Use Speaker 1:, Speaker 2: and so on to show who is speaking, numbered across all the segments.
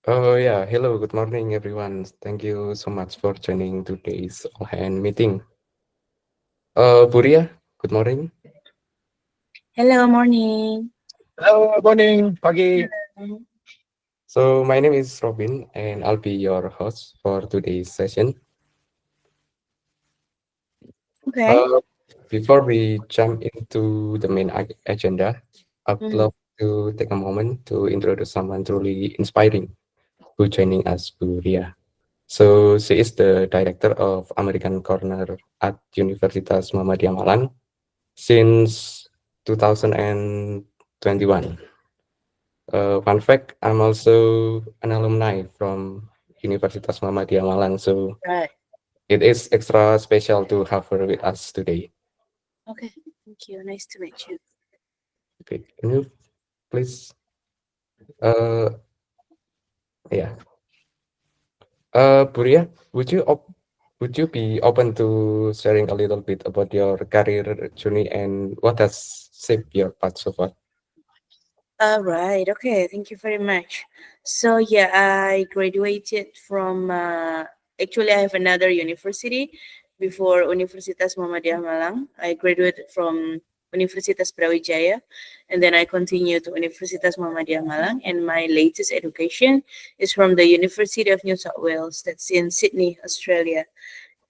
Speaker 1: Oh yeah, hello, good morning everyone. Thank you so much for joining today's all-hand meeting. Buria, good morning.
Speaker 2: Hello, morning.
Speaker 3: Hello, morning, pagi.
Speaker 1: So my name is Robin and I'll be your host for today's session.
Speaker 2: Okay.
Speaker 1: Before we jump into the main agenda, I'd
Speaker 2: Mhm.
Speaker 1: love to take a moment to introduce someone truly inspiring who joining us, Buria. So she is the director of American Corner at Universitas Muhammadiyah Malang since 2021. Fun fact, I'm also an alumni from Universitas Muhammadiyah Malang, so
Speaker 2: Right.
Speaker 1: it is extra special to have her with us today.
Speaker 2: Okay. Thank you. Nice to meet you.
Speaker 1: Okay, can you please, uh, yeah, Buria, would you be open to sharing a little bit about your career journey and what has shaped your path so far?
Speaker 2: All right. Okay. Thank you very much. So yeah, I graduated from. Actually, I have another university before Universitas Muhammadiyah Malang. I graduated from Universitas Brawijaya, and then I continued to Universitas Muhammadiyah Malang. And my latest education is from the University of New South Wales, that's in Sydney, Australia.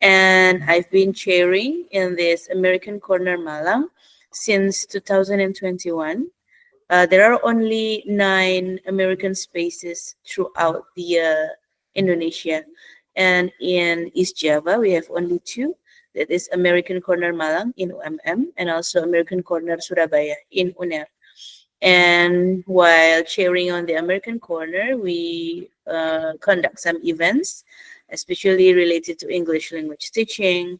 Speaker 2: And I've been chairing in this American Corner Malang since 2021. There are only 9 American spaces throughout the Indonesia, and in East Java we have only two. That is American Corner Malang in UMM and also American Corner Surabaya in UNER. And while chairing on the American Corner, we conduct some events, especially related to English language teaching,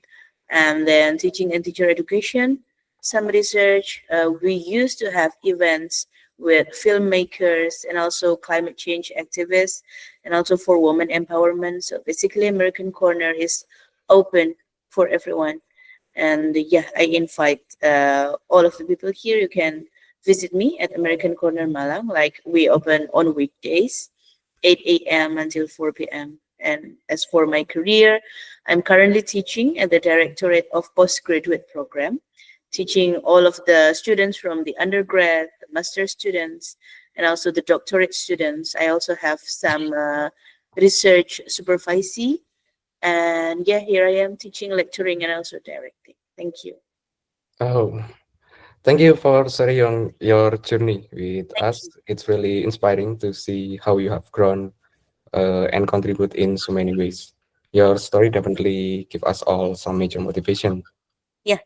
Speaker 2: and then teaching and teacher education, some research. We used to have events with filmmakers and also climate change activists, and also for women empowerment. So basically, American Corner is open for everyone. And yeah, I invite all of the people here. You can visit me at American Corner Malang. Like we open on weekdays, 8 a.m. until 4 p.m. And as for my career, I'm currently teaching at the Directorate of Postgraduate Program, teaching all of the students from the undergrad, the master students, and also the doctorate students. I also have some research supervisee, and yeah, here I am teaching, lecturing, and also directing. Thank you.
Speaker 1: Oh, thank you for sharing your journey with
Speaker 2: Thank
Speaker 1: us.
Speaker 2: you.
Speaker 1: It's really inspiring to see how you have grown and contribute in so many ways. Your story definitely give us all some major motivation.
Speaker 2: Yeah.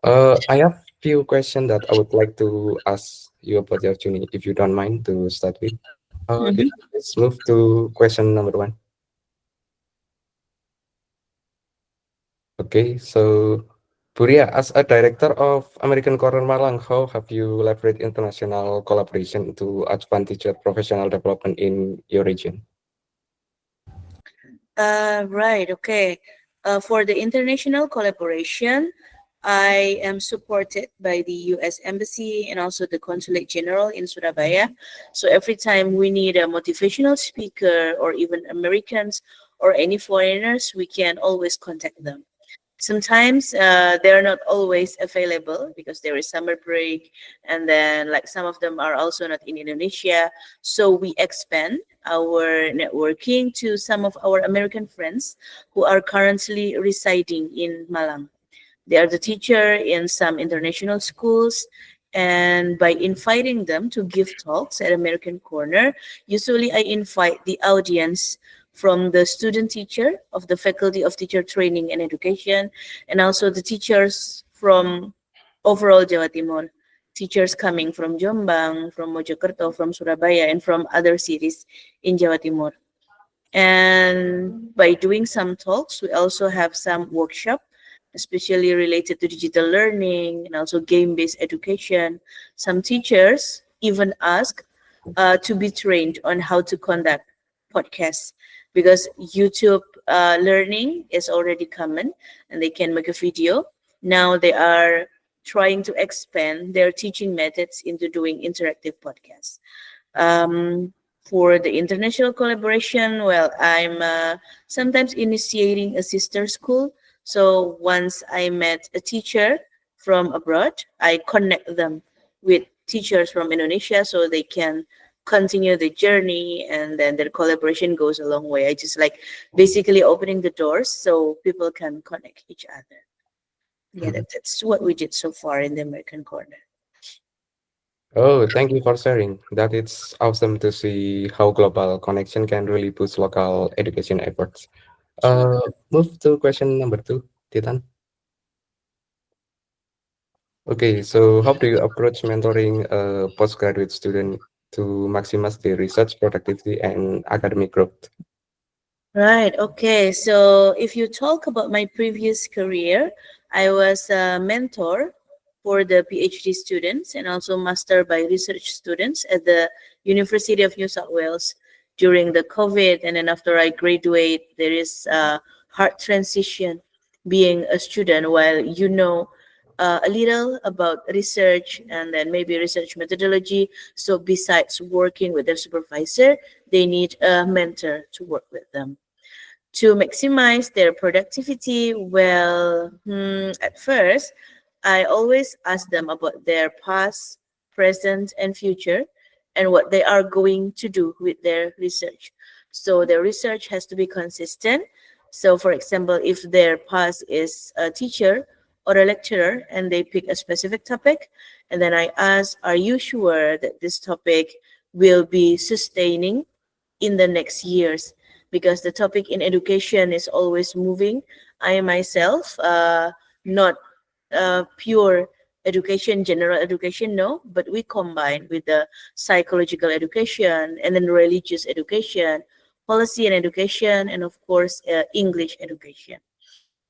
Speaker 1: I have few questions that I would like to ask you about your journey, if you don't mind to start with.
Speaker 2: Mhm.
Speaker 1: Let's move to question number one. Okay, so Buria, as a director of American Corner Malang, how have you leveraged international collaboration to advance your professional development in your region?
Speaker 2: Right. Okay. For the international collaboration, I am supported by the U.S. Embassy and also the Consulate General in Surabaya. So every time we need a motivational speaker or even Americans or any foreigners, we can always contact them. Sometimes they're not always available because there is summer break, and then like some of them are also not in Indonesia. So we expand our networking to some of our American friends who are currently residing in Malang. They are the teacher in some international schools, and by inviting them to give talks at American Corner, usually I invite the audience from the student teacher of the Faculty of Teacher Training and Education, and also the teachers from overall Jawa Timur, teachers coming from Jombang, from Mojokerto, from Surabaya, and from other cities in Jawa Timur. And by doing some talks, we also have some workshop, especially related to digital learning and also game-based education. Some teachers even ask to be trained on how to conduct podcasts because YouTube learning is already common and they can make a video. Now they are trying to expand their teaching methods into doing interactive podcasts. Um, for the international collaboration, well, I'm sometimes initiating a sister school. So once I met a teacher from abroad, I connect them with teachers from Indonesia so they can continue the journey, and then their collaboration goes a long way. I just like basically opening the doors so people can connect each other. Yeah,
Speaker 1: Mhm.
Speaker 2: that's what we did so far in the American Corner.
Speaker 1: Oh, thank you for sharing. That it's awesome to see how global connection can really boost local education efforts.
Speaker 2: Sure.
Speaker 1: Move to question number two, Titan. Okay, so how do you approach mentoring a postgraduate student to maximize their research productivity and academic growth?
Speaker 2: Right. Okay. So if you talk about my previous career, I was a mentor for the PhD students and also master by research students at the University of New South Wales during the COVID. And then after I graduate, there is a hard transition being a student while you know a little about research and then maybe research methodology. So besides working with their supervisor, they need a mentor to work with them to maximize their productivity. Well, at first, I always ask them about their past, present, and future, and what they are going to do with their research. So their research has to be consistent. So, for example, if their past is a teacher or a lecturer and they pick a specific topic, and then I ask, are you sure that this topic will be sustaining in the next years? Because the topic in education is always moving. I myself, not pure education, general education, no, but we combine with the psychological education and then religious education, policy and education, and of course, English education.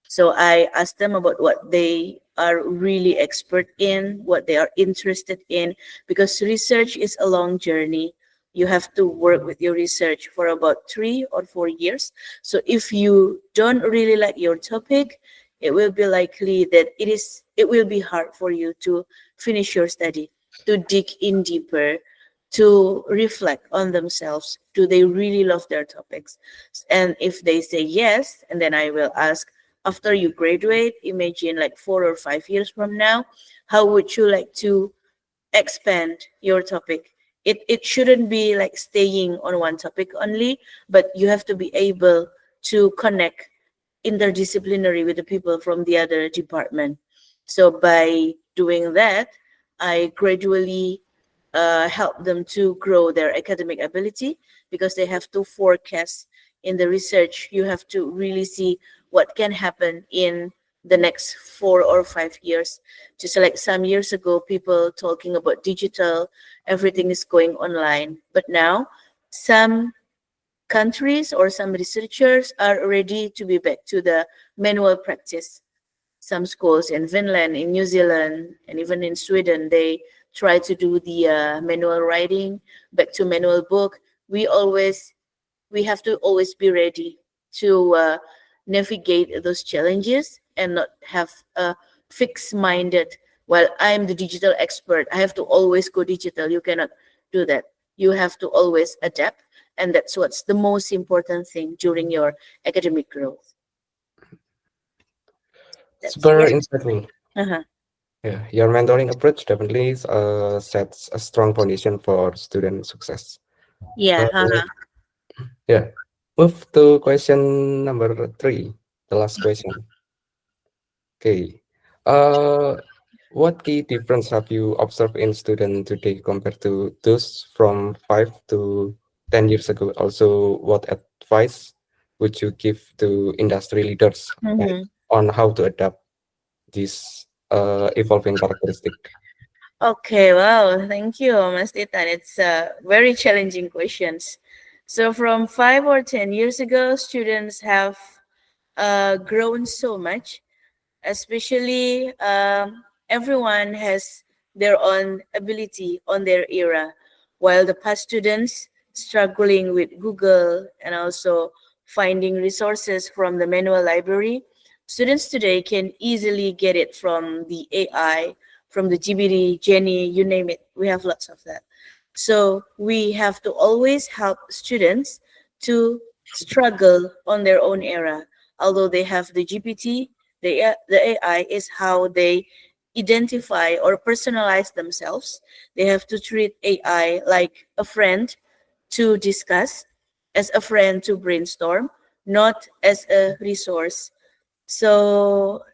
Speaker 2: So I ask them about what they are really expert in, what they are interested in, because research is a long journey. You have to work with your research for about 3 or 4 years. So if you don't really like your topic, it will be likely that it will be hard for you to finish your study, to dig in deeper, to reflect on themselves. Do they really love their topics? And if they say yes, and then I will ask, after you graduate, imagine like 4 or 5 years from now, how would you like to expand your topic? It shouldn't be like staying on one topic only, but you have to be able to connect interdisciplinary with the people from the other department. So by doing that, I gradually help them to grow their academic ability, because they have to forecast in the research. You have to really see what can happen in the next 4 or 5 years. Just like some years ago, people talking about digital, everything is going online. But now, some countries or some researchers are ready to be back to the manual practice. Some schools in Finland, in New Zealand, and even in Sweden, they try to do the manual writing, back to manual book. We have to always be ready to navigate those challenges and not have a fixed minded. While I'm the digital expert, I have to always go digital. You cannot do that. You have to always adapt, and that's what's the most important thing during your academic growth. That's
Speaker 1: Super
Speaker 2: yeah.
Speaker 1: insightful.
Speaker 2: Uh-huh.
Speaker 1: Yeah, your mentoring approach definitely sets a strong foundation for student success.
Speaker 2: Yeah.
Speaker 1: Uh,
Speaker 2: Uh-huh.
Speaker 1: yeah, move to question number three, the last question. Okay. Uh, what key difference have you observed in student today compared to those from 5 to 10 years ago? Also, what advice would you give to industry leaders
Speaker 2: Mm-hmm.
Speaker 1: on how to adapt this evolving characteristic?
Speaker 2: Okay, wow. Thank you, Mas Titan. It's very challenging questions. So from 5 or 10 years ago, students have grown so much, especially everyone has their own ability on their era, while the past students struggling with Google and also finding resources from the manual library. Students today can easily get it from the AI, from the GBD, Jenny, you name it. We have lots of that. So we have to always help students to struggle on their own era. Although they have the GPT, the AI is how they identify or personalize themselves. They have to treat AI like a friend to discuss, as a friend to brainstorm, not as a resource. So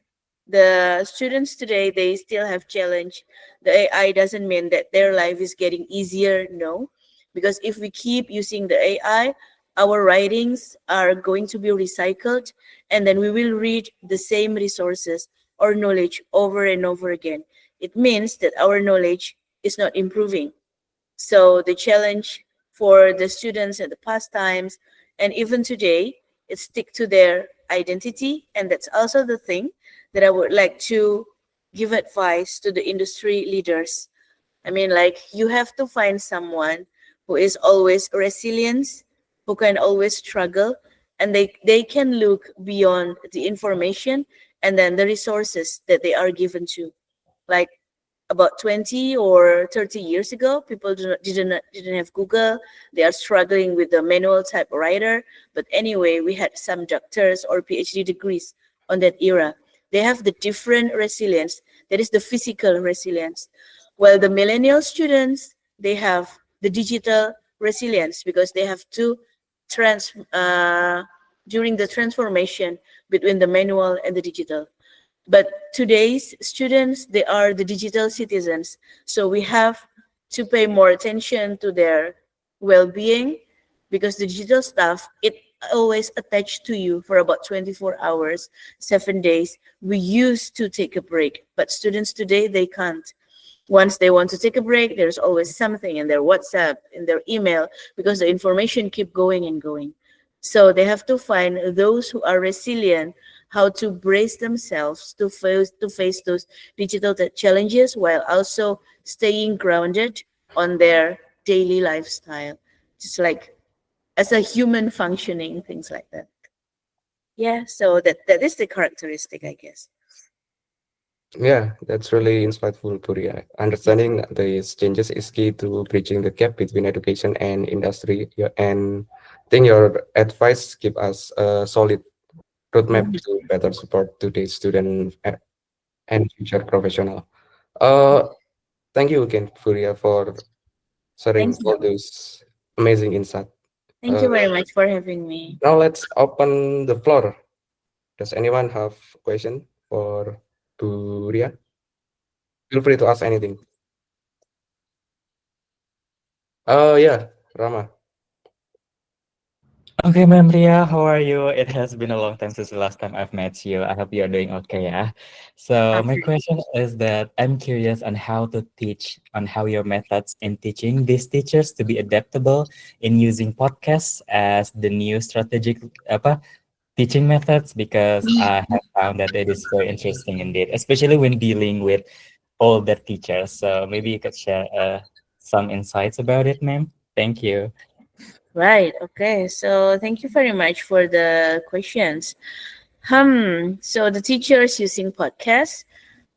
Speaker 2: the students today, they still have challenge. The AI doesn't mean that their life is getting easier. No, because if we keep using the AI, our writings are going to be recycled, and then we will read the same resources or knowledge over and over again. It means that our knowledge is not improving. So the challenge for the students at the past times and even today is stick to their identity. And that's also the thing that I would like to give advice to the industry leaders. I mean, like, you have to find someone who is always resilient, who can always struggle, and they can look beyond the information and then the resources that they are given to. Like, about 20 or 30 years ago, people didn't have Google. They are struggling with the manual typewriter. But anyway, we had some doctors or PhD degrees on that era. They have the different resilience. That is the physical resilience. While the millennial students, they have the digital resilience because they have to trans during the transformation between the manual and the digital. But today's students, they are the digital citizens. So we have to pay more attention to their well-being, because the digital stuff, it always attached to you for about 24 hours, 7 days. We used to take a break, but students today, they can't. Once they want to take a break, there's always something in their WhatsApp, in their email, because the information keep going and going. So they have to find those who are resilient, how to brace themselves to face those digital challenges while also staying grounded on their daily lifestyle, just like as a human functioning, things like that. Yeah, so that is the characteristic, I guess.
Speaker 1: Yeah, that's really insightful, Puria. Understanding these changes is key to bridging the gap between education and industry. Yeah, and I think your advice give us a solid roadmap
Speaker 2: Mhm.
Speaker 1: to better support today's student and future professional. Uh, Thank you again, Puria, for
Speaker 2: Thank
Speaker 1: sharing all
Speaker 2: you.
Speaker 1: those amazing insight.
Speaker 2: Thank you
Speaker 1: Uh,
Speaker 2: very much for having me.
Speaker 1: Now let's open the floor. Does anyone have question for Puria? Feel free to ask anything. Oh yeah, Rama.
Speaker 4: Okay, Ma'am Ria, how are you? It has been a long time since the last time I've met you. I hope you're doing okay, yeah? So my
Speaker 2: Okay.
Speaker 4: question is that I'm curious on how to teach, on how your methods in teaching these teachers to be adaptable in using podcasts as the new strategic teaching methods, because I have found that it is very interesting indeed, especially when dealing with older teachers. So maybe you could share some insights about it, ma'am. Thank you.
Speaker 2: Right. Okay. So thank you very much for the questions. So the teachers using podcasts.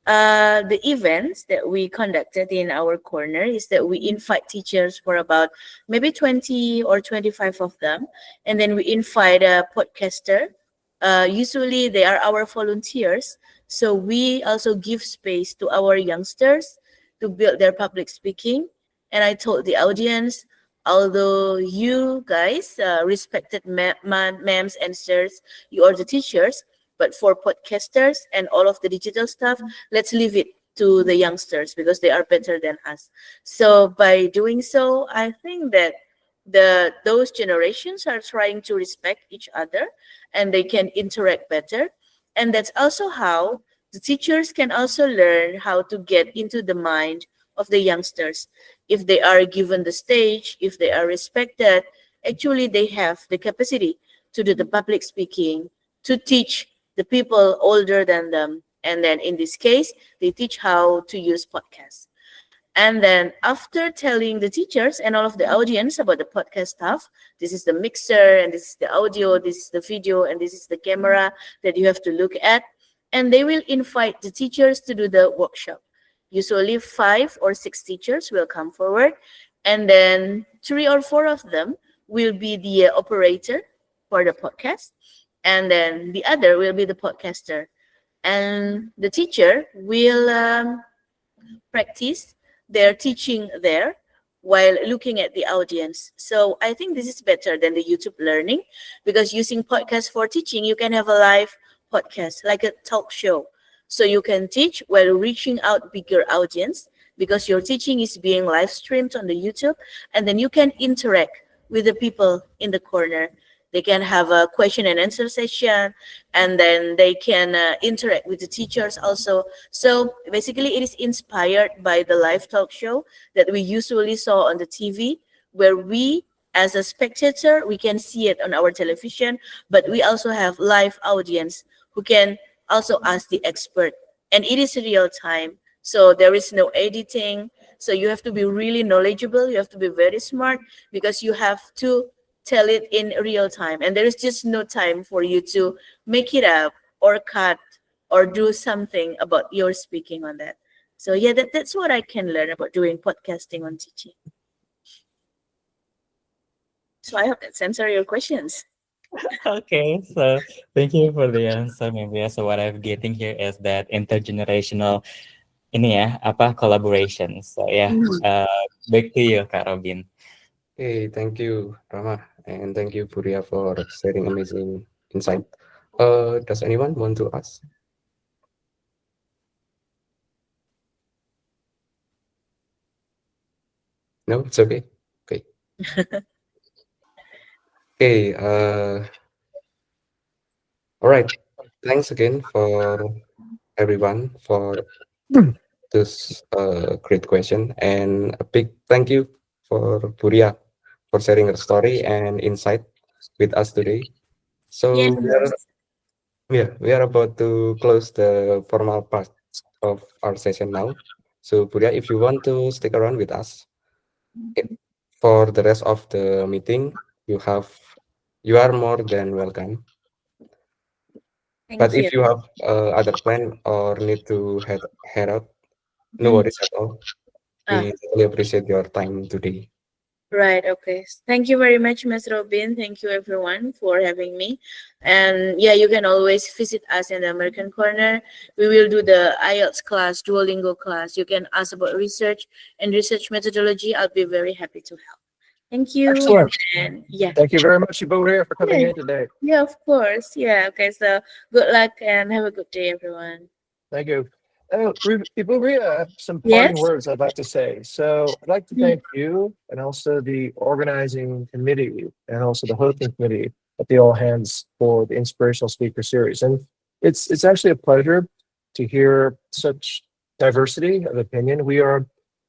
Speaker 2: The events that we conducted in our corner is that we invite teachers for about maybe 20 or 25 of them, and then we invite a podcaster. Usually they are our volunteers, so we also give space to our youngsters to build their public speaking. And I told the audience, although you guys, respected ma'ams and sirs, you are the teachers, but for podcasters and all of the digital stuff, let's leave it to the youngsters because they are better than us. So by doing so, I think that those generations are trying to respect each other and they can interact better. And that's also how the teachers can also learn how to get into the mind of the youngsters. If they are given the stage, if they are respected, actually they have the capacity to do the public speaking, to teach the people older than them. And then in this case, they teach how to use podcasts. And then after telling the teachers and all of the audience about the podcast stuff, this is the mixer and this is the audio, this is the video, and this is the camera that you have to look at. And they will invite the teachers to do the workshop. Usually 5 or 6 teachers will come forward, and then 3 or 4 of them will be the operator for the podcast, and then the other will be the podcaster. And the teacher will practice their teaching there while looking at the audience. So I think this is better than the YouTube learning, because using podcast for teaching, you can have a live podcast like a talk show. So you can teach while reaching out bigger audience, because your teaching is being live streamed on the YouTube, and then you can interact with the people in the corner. They can have a question and answer session, and then they can interact with the teachers also. So basically, it is inspired by the live talk show that we usually saw on the TV, where we, as a spectator, we can see it on our television, but we also have live audience who can also ask the expert, and it is real time. So there is no editing. So you have to be really knowledgeable. You have to be very smart, because you have to tell it in real time, and there is just no time for you to make it up or cut or do something about your speaking on that. So yeah, that's what I can learn about doing podcasting on teaching. So I hope that's answer your questions.
Speaker 4: Okay, so thank you for the answer, Mevia. So what I'm getting here is that intergenerational ini ya, apa collaboration. So yeah, back to you, Kak Robin.
Speaker 1: Okay, thank you, Rama, and thank you, Puria, for sharing amazing insight. Does anyone want to ask? No, it's okay. Okay. Okay. All right. Thanks again for everyone for this great question, and a big thank you for Puria for sharing her story and insight with us today. So we are about to close the formal part of our session now. So Puria, if you want to stick around with us for the rest of the meeting, you are more than welcome. But
Speaker 2: Thank you.
Speaker 1: if you have other plan or need to head out, no worries at all. We really appreciate your time today.
Speaker 2: Right. Okay. Thank you very much, Ms. Robin. Thank you, everyone, for having me. And yeah, you can always visit us in the American Corner. We will do the IELTS class, Duolingo class. You can ask about research and research methodology. I'll be very happy to help. Thank you.
Speaker 3: Excellent.
Speaker 2: And yeah.
Speaker 3: Thank you very much, Ibu Ria, for coming in today.
Speaker 2: Yeah, of course. Yeah. Okay. So good luck and have a good day, everyone.
Speaker 3: Thank you. Ibu Ria, I have some parting words I'd like to say. So I'd like to thank you and also the organizing committee and also the hosting committee at the All Hands for the Inspirational Speaker Series. And it's actually a pleasure to hear such diversity of opinion. We are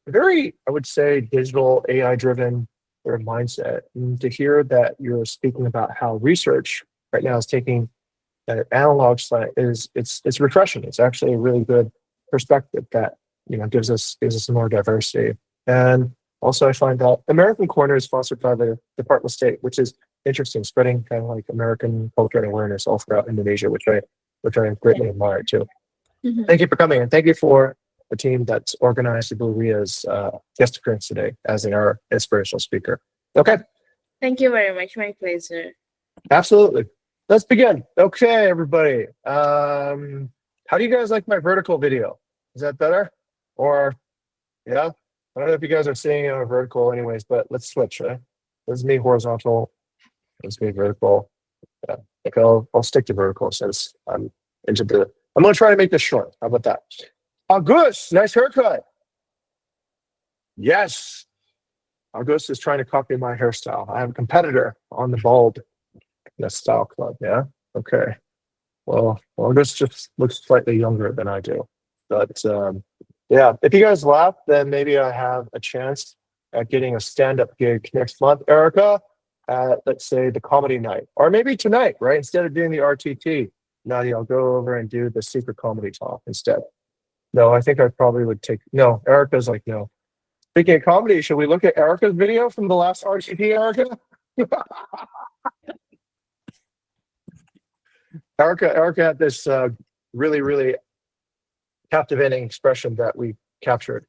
Speaker 3: very, I would say, digital AI-driven mindset. And to hear that you're speaking about how research right now is taking an analog side it's refreshing. It's actually a really good perspective that gives us more diversity. And also I find that American Corner is sponsored by the Department of State, which is interesting, spreading kind of like American culture and awareness all throughout Indonesia, which I greatly admire too. Thank you for coming, and thank you for the team that's organized Ibu Ria's guest appearance today as our inspirational speaker. Okay.
Speaker 2: Thank you very much. My pleasure.
Speaker 3: Absolutely. Let's begin. Okay, everybody. How do you guys like my vertical video? Is that better? Or, yeah? I don't know if you guys are seeing it on vertical anyways, but let's switch, right? This is me horizontal. This is me vertical. Yeah. Okay, I'll stick to vertical since I'm going to try to make this short. How about that? August, nice haircut. Yes. August is trying to copy my hairstyle. I have a competitor on the bald style club. Yeah. Okay. Well, August just looks slightly younger than I do. But yeah, if you guys laugh, then maybe I have a chance at getting a stand-up gig next month, Erica, at, let's say, the comedy night. Or maybe tonight, right? Instead of doing the RTT, Nadia, I'll go over and do the secret comedy talk instead. No, I think I probably would take... No, Erica's like, no. Speaking of comedy, should we look at Erica's video from the last RCP, Erica? Erica had this really captivating expression that we captured.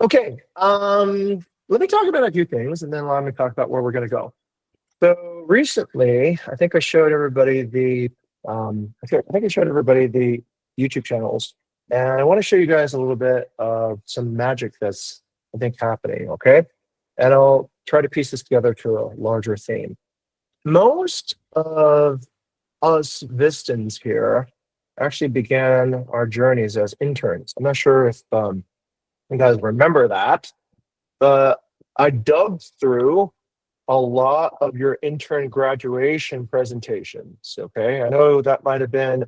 Speaker 3: Okay, let me talk about a few things, and then let me talk about where we're going to go. So recently, I think I showed everybody the YouTube channels, and I want to show you guys a little bit of some magic that's, I think, happening. Okay, and I'll try to piece this together to a larger theme. Most of us Vistans here actually began our journeys as interns. I'm not sure if you guys remember that, but I dug through a lot of your intern graduation presentations. Okay, I know that might have been,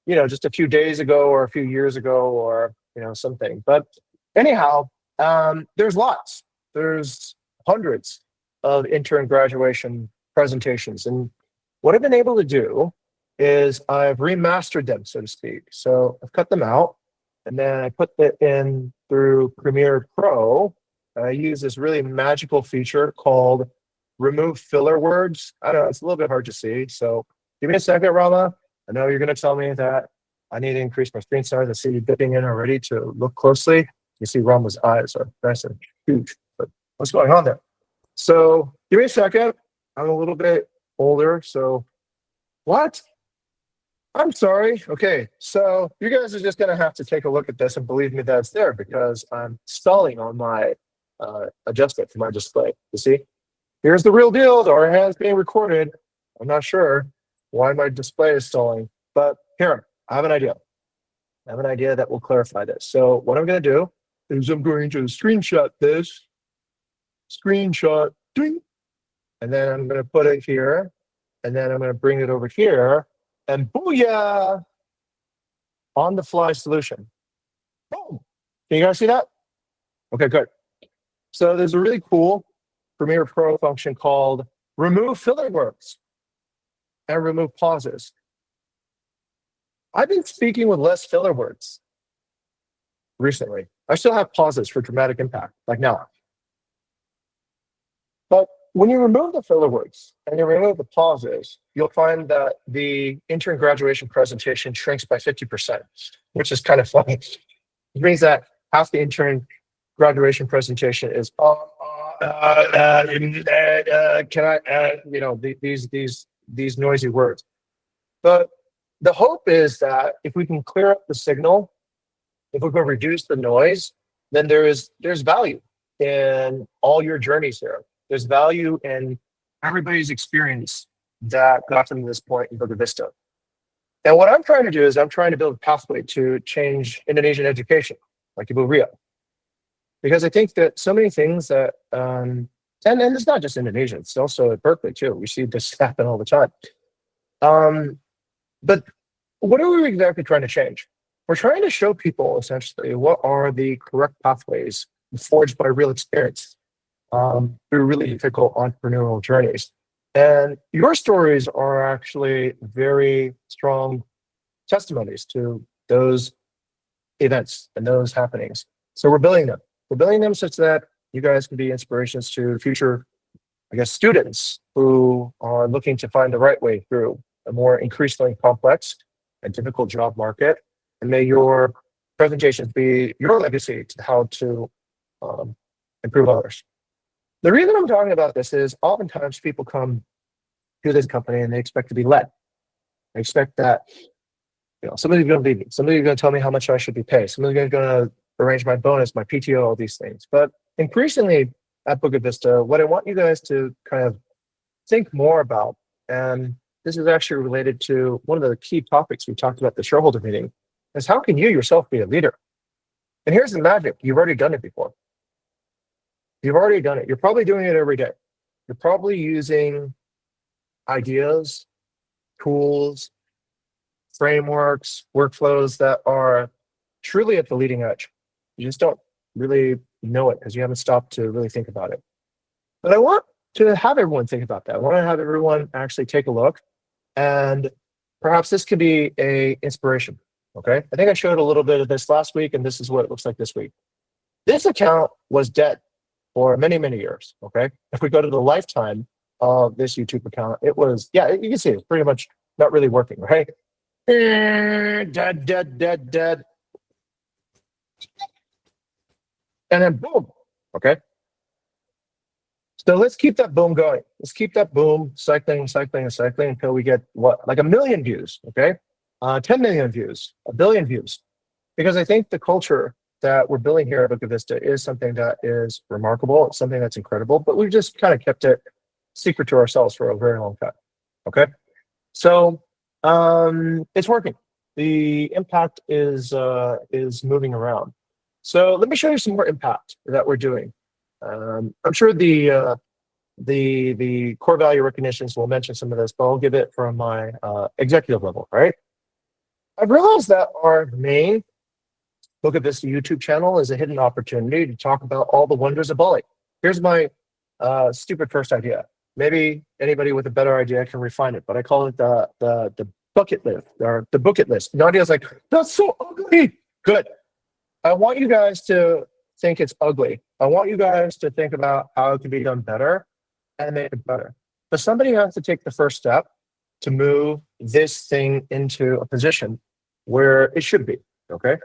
Speaker 3: just a few days ago or a few years ago or something. But anyhow, there's lots. There's hundreds of intern graduation presentations, and what I've been able to do is I've remastered them, so to speak. So I've cut them out, and then I put it in through Premiere Pro. I use this really magical feature called remove filler words. I don't know, it's a little bit hard to see. So give me a second, Rama. I know you're going to tell me that I need to increase my screen size. I see you dipping in already to look closely. You see Rama's eyes are nice and huge, but what's going on there? So give me a second. I'm a little bit older, so what? I'm sorry. Okay, so you guys are just going to have to take a look at this and believe me that it's there because I'm stalling on my adjustment for my display. You see? Here's the real deal. Our hand's being recorded. I'm not sure why my display is stalling, but here, I have an idea. I have an idea that will clarify this. So what I'm going to do is I'm going to screenshot this, ding, and then I'm going to put it here, and then I'm going to bring it over here, and booyah, on the fly solution. Boom. Can you guys see that? Okay, good. So there's a really cool Premiere Pro function called remove filler words and remove pauses. I've been speaking with less filler words recently. I still have pauses for dramatic impact, like now. But when you remove the filler words and you remove the pauses, you'll find that the intern graduation presentation shrinks by 50%, which is kind of funny. It means that half the intern graduation presentation is can I these noisy words. But the hope is that if we can clear up the signal, if we can reduce the noise, then there's value in all your journeys here. There's value in everybody's experience that got them to this point in Bukit Vista. And what I'm trying to do is I'm trying to build a pathway to change Indonesian education, like Ibu Ria. Because I think that so many things that, and it's not just Indonesia, it's also at Berkeley too. We see this happen all the time. But what are we exactly trying to change? We're trying to show people essentially what are the correct pathways forged by real experience through really difficult entrepreneurial journeys. And your stories are actually very strong testimonies to those events and those happenings. So we're building them. We're building them such that you guys can be inspirations to future, students who are looking to find the right way through a more increasingly complex and difficult job market. And may your presentations be your legacy to how to improve others. The reason I'm talking about this is oftentimes people come to this company and they expect to be led. They expect that somebody's going to lead me. Somebody's going to tell me how much I should be paid. Somebody's going to arrange my bonus, my PTO, all these things. But increasingly at Bukit Vista, what I want you guys to kind of think more about, and this is actually related to one of the key topics we talked about at the shareholder meeting, is how can you yourself be a leader? And here's the magic. You've already done it before. You've already done it. You're probably doing it every day. You're probably using ideas, tools, frameworks, workflows that are truly at the leading edge. You just don't really know it because you haven't stopped to really think about it. But I want to have everyone think about that. I want to have everyone actually take a look, and perhaps this could be a inspiration. Okay, I think I showed a little bit of this last week, and this is what it looks like this week. This account was dead for many, many years. Okay. If we go to the lifetime of this YouTube account, it was, yeah, you can see it's pretty much not really working, right? Dead, dead, dead, dead. And then boom. Okay. So let's keep that boom going. Let's keep that boom cycling until we get what, like 1 million views. Okay. 10 million views, 1 billion views. Because I think the culture that we're building here at Bukit Vista is something that is remarkable. It's something that's incredible, but we've just kind of kept it secret to ourselves for a very long time. Okay. So it's working. The impact is moving around. So let me show you some more impact that we're doing. I'm sure the core value recognitions will mention some of this, but I'll give it from my executive level, right? I've realized that our main Bukit Vista YouTube channel is a hidden opportunity to talk about all the wonders of Bali. Here's my stupid first idea. Maybe anybody with a better idea can refine it, but I call it the bucket list, or the bucket list. Nadia's like, that's so ugly. Good. I want you guys to think it's ugly. I want you guys to think about how it can be done better and make it better. But somebody has to take the first step to move this thing into a position where it should be, okay?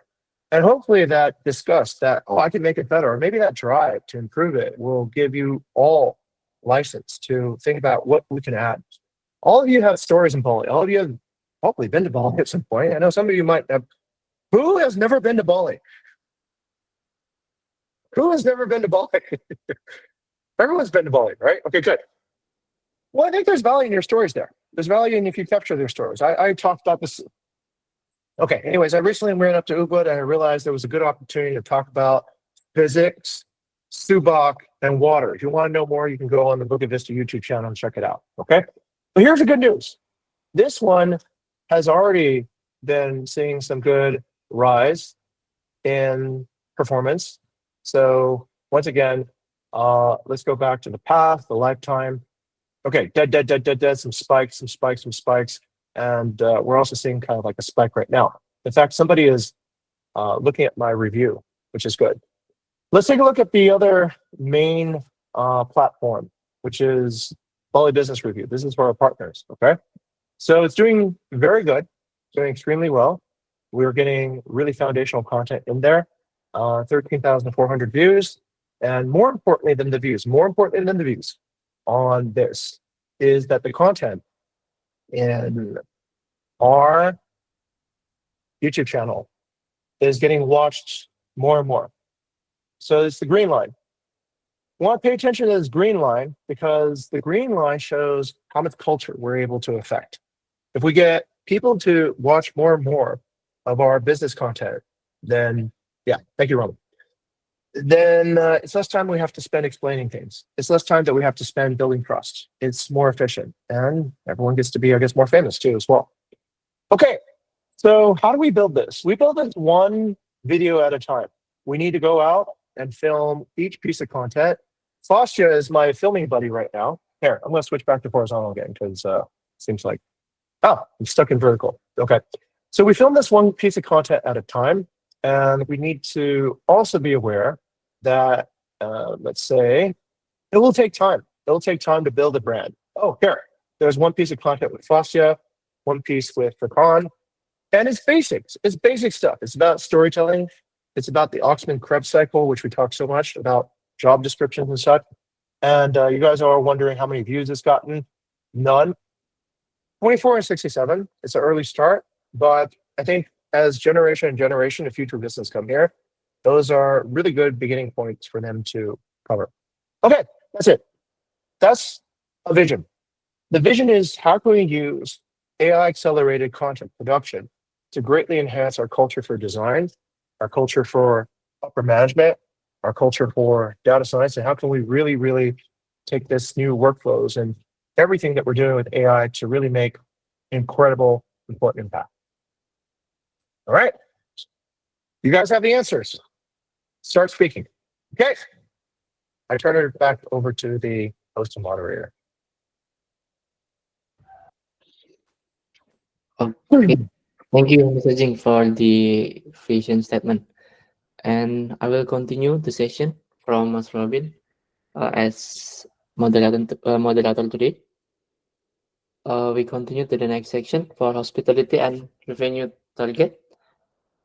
Speaker 3: And hopefully that disgust that, oh, I can make it better, or maybe that drive to improve it will give you all license to think about what we can add. All of you have stories in Bali. All of you have hopefully been to Bali at some point. I know some of you might have. Who has never been to Bali? Who has never been to Bali? Everyone's been to Bali, right? Okay, good. Well, I think there's value in your stories there. There's value in if you capture their stories. I talked about this. Okay, anyways, I recently went up to Ubud and I realized there was a good opportunity to talk about physics, subak, and water. If you want to know more, you can go on the Bukit Vista YouTube channel and check it out, okay? But here's the good news. This one has already been seeing some good rise in performance. So once again, let's go back to the path, the lifetime. Okay, dead, some spikes. And we're also seeing kind of like a spike right now. In fact, somebody is looking at my review, which is good. Let's take a look at the other main platform, which is Bali Business Review. This is for our partners, okay? So it's doing very good, doing extremely well. We're getting really foundational content in there, 13,400 views. And more importantly than the views on this is that the content in our YouTube channel is getting watched more and more. So it's the green line. You want to pay attention to this green line because the green line shows how much culture we're able to affect. If we get people to watch more and more of our business content, then yeah, thank you, Roman. Then it's less time we have to spend explaining things. It's less time that we have to spend building trust. It's more efficient, and everyone gets to be, I guess, more famous too as well. Okay, so how do we build this? We build this one video at a time. We need to go out and film each piece of content. Fascia is my filming buddy right now. Here, I'm going to switch back to horizontal again because it seems like, oh, I'm stuck in vertical. Okay, so we film this one piece of content at a time, and we need to also be aware that, let's say, it will take time. It'll take time to build a brand. Oh, here, there's one piece of content with Fascia, one piece with Pinecone, and it's basics. It's basic stuff. It's about storytelling. It's about the Oxman Krebs cycle, which we talk so much about, job descriptions and such. And you guys are wondering how many views it's gotten. None. 24 and 67. It's an early start, but I think as generation and generation of future business come here, those are really good beginning points for them to cover. Okay, that's it. That's a vision. The vision is how can we use AI accelerated content production to greatly enhance our culture for design, our culture for upper management, our culture for data science, and how can we really, really take this new workflows and everything that we're doing with AI to really make incredible, important impact. All right. You guys have the answers. Start speaking. Okay. I turn it back over to the host and moderator.
Speaker 5: Okay. Thank you, Mr. Jing, for the vision statement. And I will continue the session from Mas Robin. as moderator today. We continue to the next section for hospitality and revenue target.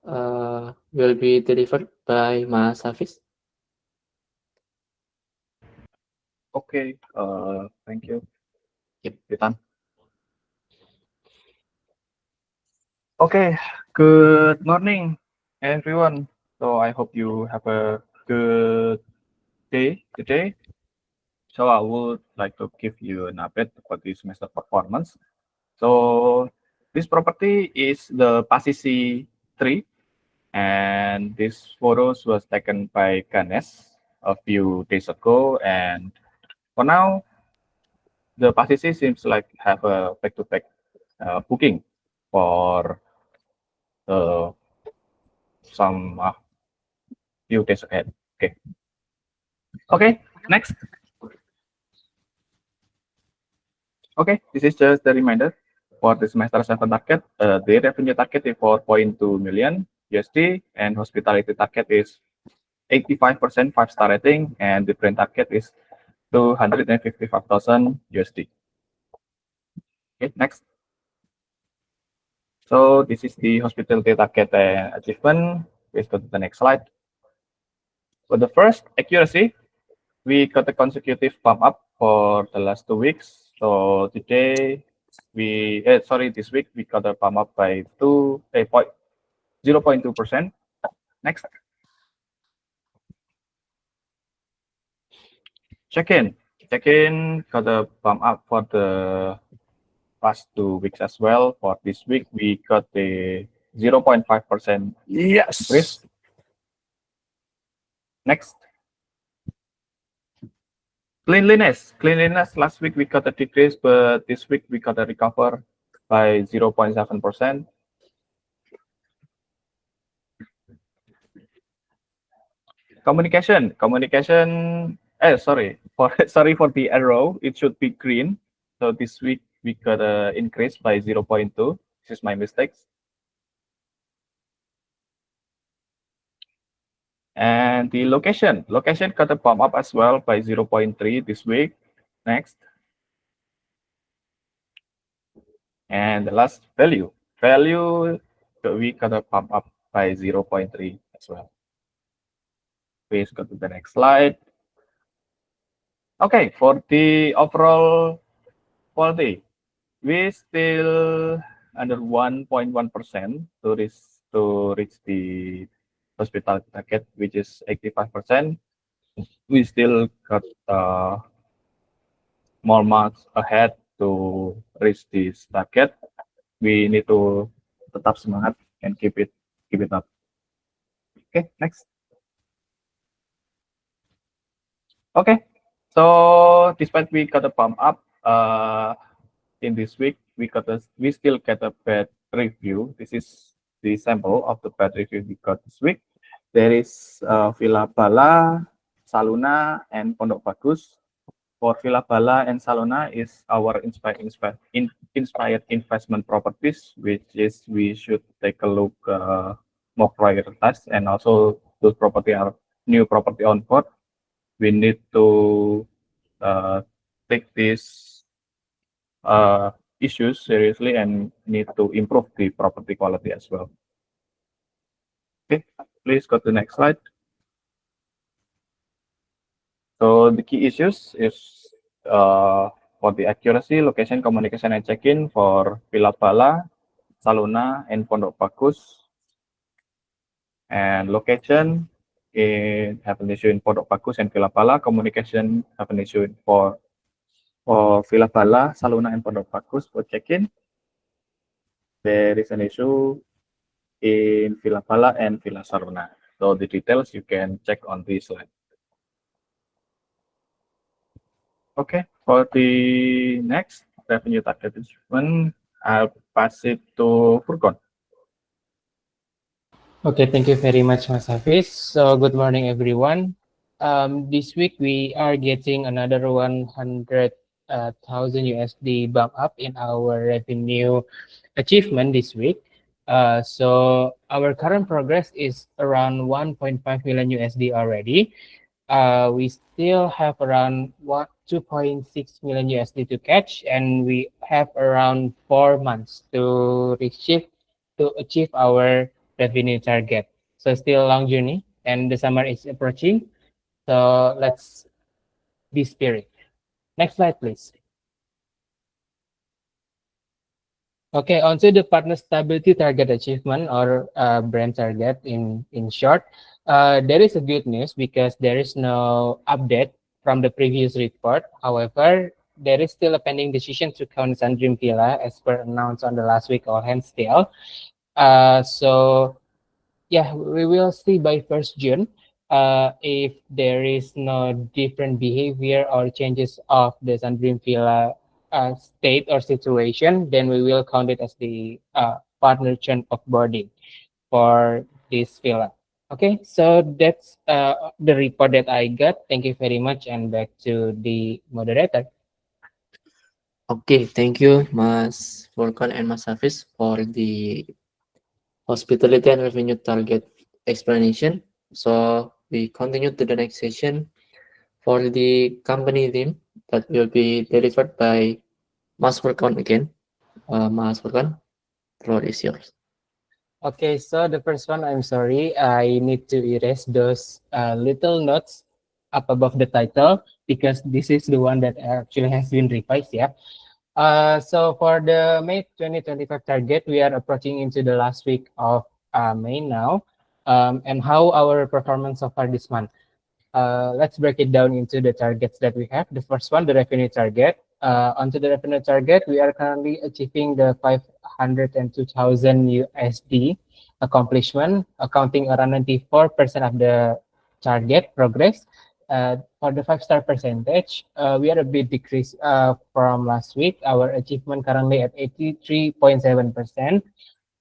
Speaker 5: Will be delivered by Mas Hafiz.
Speaker 6: Okay, thank you,
Speaker 5: Yep.
Speaker 6: Titan. Okay, good morning, everyone. So I hope you have a good day today. So I would like to give you an update about the semester performance. So this property is the Pasisi 3, and this photos was taken by Ganesh a few days ago. And for now, the Pasisi seems like have a back-to-back booking for some few days ahead. Okay. Okay, next. Okay, this is just a reminder for the semester 7 target. The revenue target is 4.2 million USD, and hospitality target is 85% 5-star rating, and the brand target is 255,000 USD. Okay, next. So this is the hospitality target achievement. Please go to the next slide. For the first, accuracy, we got a consecutive bump up for the last 2 weeks. So today, this week we got a bump up by 0.2%. Next. Check-in got a bump up for the past 2 weeks as well. For this week, we got a 0.5%
Speaker 3: Yes.
Speaker 6: increase. Next. Cleanliness. Last week we got a decrease, but this week we got a recover by 0.7%. Communication. Sorry for the arrow. It should be green. So this week we got an increase by 0.2. This is my mistakes. And the location got a bump up as well by 0.3 this week. Next. And the last, value we got a bump up by 0.3 as well. Please go to the next slide. Okay, for the overall quality, we still under 1.1% to reach the hospital target, which is 85%. We still got more marks ahead to reach this target. We need to tetap semangat and keep it up. Okay, next. Okay, so despite we got a bump up in this week, we still get a bad review. This is the sample of the bad review we got this week. There is Villa Bala, Saluna, and Pondok Bagus. For Villa Bala and Saluna is our inspired investment properties, which is we should take a look more prioritized, and also those property are new property on board. We need to take these issues seriously and need to improve the property quality as well. Okay, please go to the next slide. So the key issues is for the accuracy, location, communication, and check-in for Villa Bala, Saluna, and Pondok Bagus. And location, have an issue in Pondok Bagus and Villa Bala. Communication have an issue for Villa Bala, Saluna, and Pondok Bagus. For check-in, there is an issue in Villa Bala and Villa Saluna. So the details you can check on this slide. Okay, for the next revenue target achievement, I'll pass it to Furkon.
Speaker 7: Okay, thank you very much, Mas Hafiz. So, good morning, everyone. This week we are getting another 100,000 USD bump up in our revenue achievement this week. So our current progress is around 1.5 million USD already. we still have around 2.6 million USD to catch, and we have around 4 months to achieve our revenue target. So still a long journey, and the summer is approaching. So let's be spirit. Next slide, please. Okay, onto the partner stability target achievement, or brand target in short. There is a good news because there is no update from the previous report. However, there is still a pending decision to count Sundream Villa as per announced on the last week all hands still. So yeah, we will see by 1st June if there is no different behavior or changes of the Sundream Villa state or situation, then we will count it as the partner churn of boarding for this villa. Okay, so that's the report that I got. Thank you very much, and back to the moderator.
Speaker 5: Okay, thank you, Mas Volkan and Mas Hafiz, for the hospitality and revenue target explanation. So we continue to the next session for the company theme that will be delivered by Mas Volkan again. Mas Volkan, floor is yours.
Speaker 7: Okay, so the first one, I'm sorry, I need to erase those little notes up above the title because this is the one that actually has been revised, yeah. So for the May 2025 target, we are approaching into the last week of May now. And how our performance so far this month. Let's break it down into the targets that we have. The first one, the revenue target. Onto the revenue target, we are currently achieving the 502,000 USD accomplishment, accounting around 94% of the target progress. For the 5-star percentage, we are a bit decreased from last week. Our achievement currently at 83.7%,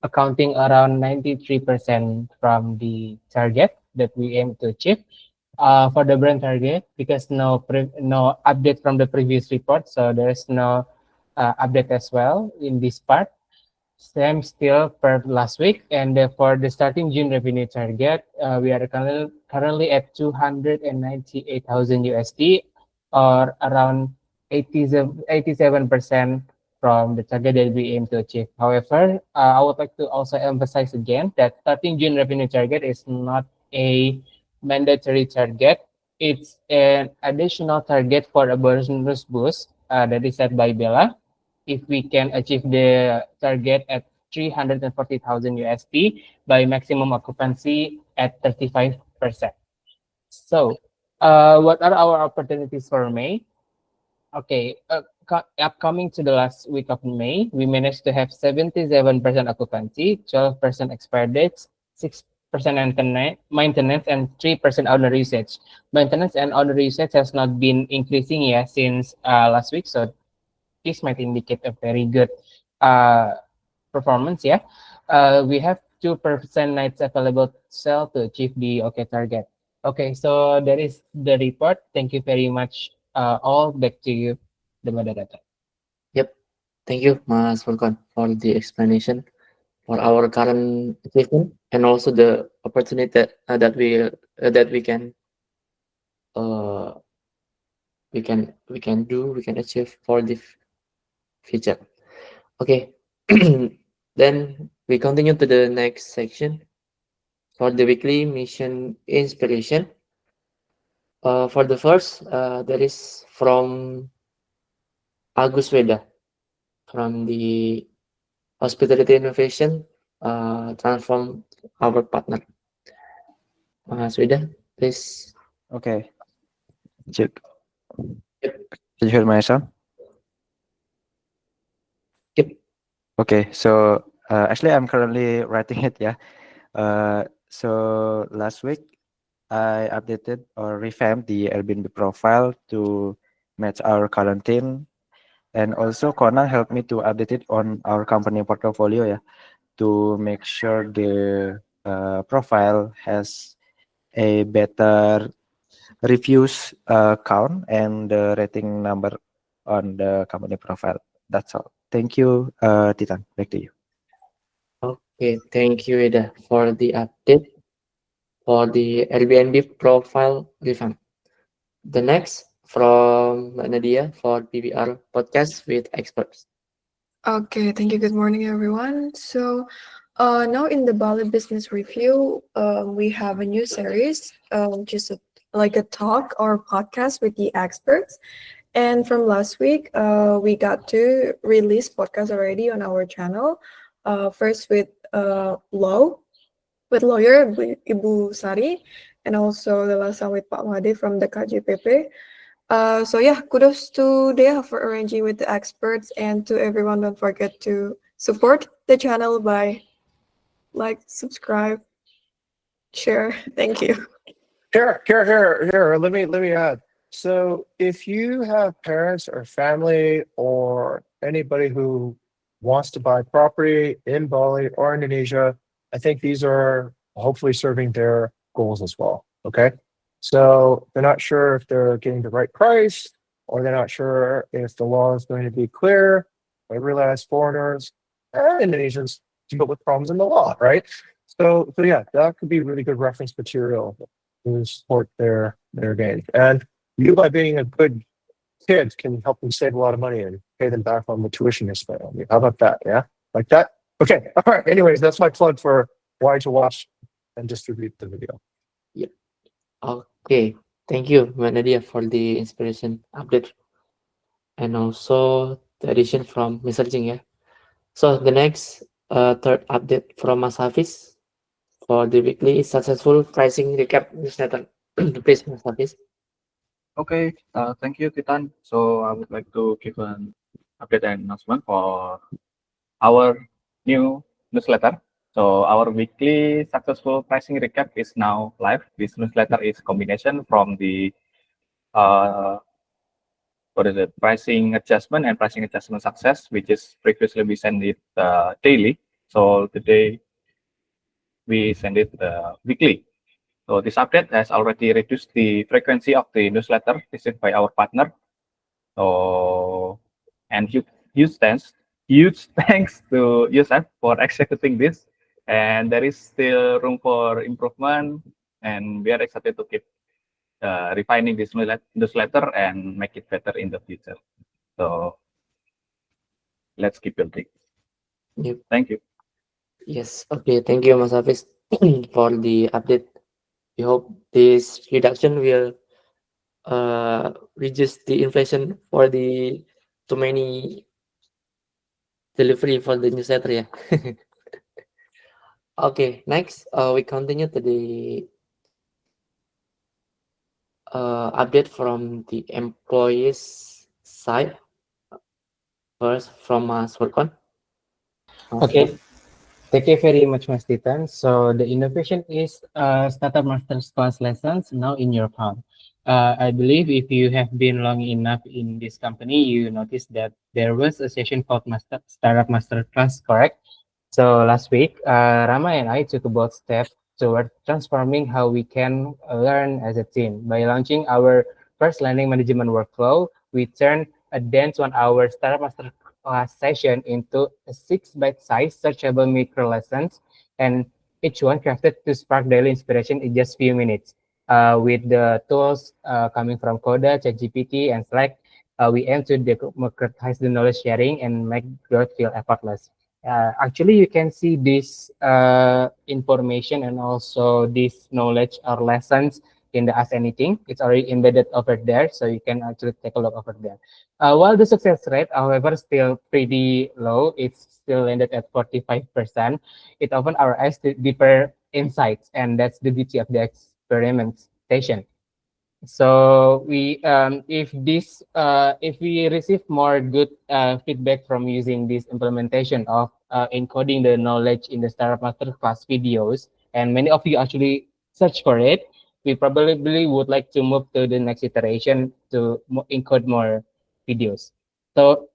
Speaker 7: accounting around 93% from the target that we aim to achieve. For the brand target, because no update from the previous report, so there is no update as well in this part. Same still per last week, and for the starting June revenue target, we are currently at 298,000 USD, or around 87% from the target that we aim to achieve. However, I would like to also emphasize again that starting June revenue target is not a mandatory target. It's an additional target for a bonus boost that is set by Bella. If we can achieve the target at 340,000 USD by maximum occupancy at 35%. So, what are our opportunities for May? Okay, upcoming to the last week of May, we managed to have 77% occupancy, 12% expired dates, 6% maintenance, and 3% owner usage. Maintenance and owner usage has not been increasing yet since last week, so this might indicate a very good performance. Yeah, we have 2% nights available to sell to achieve the OK target. Okay, so that is the report. Thank you very much. All back to you, the moderator.
Speaker 5: Yep. Thank you, Mas Volkan, for the explanation for our current achievement and also the opportunity that we can achieve for the future. Okay. Then we continue to the next section for the weekly mission inspiration. For the first, that is from Agus Weda from the Hospitality Innovation Transform our partner. Mas Weda, please.
Speaker 8: Okay. Check. Can you hear my sound?
Speaker 5: Yep.
Speaker 8: Okay, so actually I'm currently writing it, yeah. So last week I updated or revamped the Airbnb profile to match our current team, and also Kona helped me to update it on our company portfolio, yeah, to make sure the profile has a better reviews count and the rating number on the company profile. That's all. Thank you, Titan. Back to you.
Speaker 5: Okay, thank you, Ida, for the update for the Airbnb profile revamp. The next from Nadia for PBR podcast with experts.
Speaker 9: Okay, thank you. Good morning, everyone. So, now in the Bali Business Review, we have a new series, just like a talk or podcast with the experts. And from last week, we got to release podcast already on our channel. First with lawyer Ibu Sari, and also the last one with Pak Made from the KJPP. So yeah, kudos to Dea for arranging with the experts, and to everyone, don't forget to support the channel by like, subscribe, share. Thank you.
Speaker 3: Here. Let me add. So if you have parents or family or anybody who wants to buy property in Bali or Indonesia, I think these are hopefully serving their goals as well. Okay. So they're not sure if they're getting the right price, or they're not sure if the law is going to be clear. I realize foreigners and Indonesians deal with problems in the law, right? So yeah, that could be really good reference material to support their gains. And you, by being a good kid, can help them save a lot of money and pay them back on the tuition they spent on you. How about that? Yeah, like that. Okay. All right. Anyways, that's my plug for why to watch and distribute the video.
Speaker 5: Okay, thank you, Nadia, for the inspiration update and also the addition from Mr. Jing. Yeah. So the next third update from Mas Hafiz for the weekly successful pricing recap newsletter. Please, Mas Hafiz.
Speaker 6: Okay, thank you, Titan. So I would like to give an update and announcement for our new newsletter. So our weekly successful pricing recap is now live. This newsletter is combination from the pricing adjustment and pricing adjustment success, which is previously we send it daily. So today we send it weekly. So this update has already reduced the frequency of the newsletter received by our partner. So, and huge thanks to Yusuf for executing this. And there is still room for improvement, and we are excited to keep refining this newsletter and make it better in the future. So let's keep building.
Speaker 5: Yep.
Speaker 6: Thank you.
Speaker 5: Yes. Okay. Thank you, Mas Hafiz, for the update. We hope this reduction will reduce the inflation for the too many delivery for the newsletter. Yeah. Okay. Next, we continue to the update from the employees side. First, from Mas Furkon.
Speaker 7: Okay, thank you very much, Mas Titan. So the innovation is starter master's class lessons now in your palm. I believe if you have been long enough in this company, you noticed that there was a session called Startup Master Class, correct? So last week, Rama and I took a bold step toward transforming how we can learn as a team. By launching our first learning management workflow, we turned a dense 1 hour Startup Master Class session into a 6 bite-sized searchable micro lessons, and each one crafted to spark daily inspiration in just few minutes. With the tools coming from Coda, ChatGPT, and Slack, we aim to democratize the knowledge sharing and make growth feel effortless. Actually, you can see this information and also this knowledge or lessons in the Ask Anything. It's already embedded over there, so you can actually take a look over there. While the success rate, however, still pretty low, it's still landed at 45%. It opens our eyes to deeper insights, and that's the beauty of the experimentation. So if we receive more good feedback from using this implementation of encoding the knowledge in the Startup Master class videos, and many of you actually search for it, we probably would like to move to the next iteration to encode more videos. So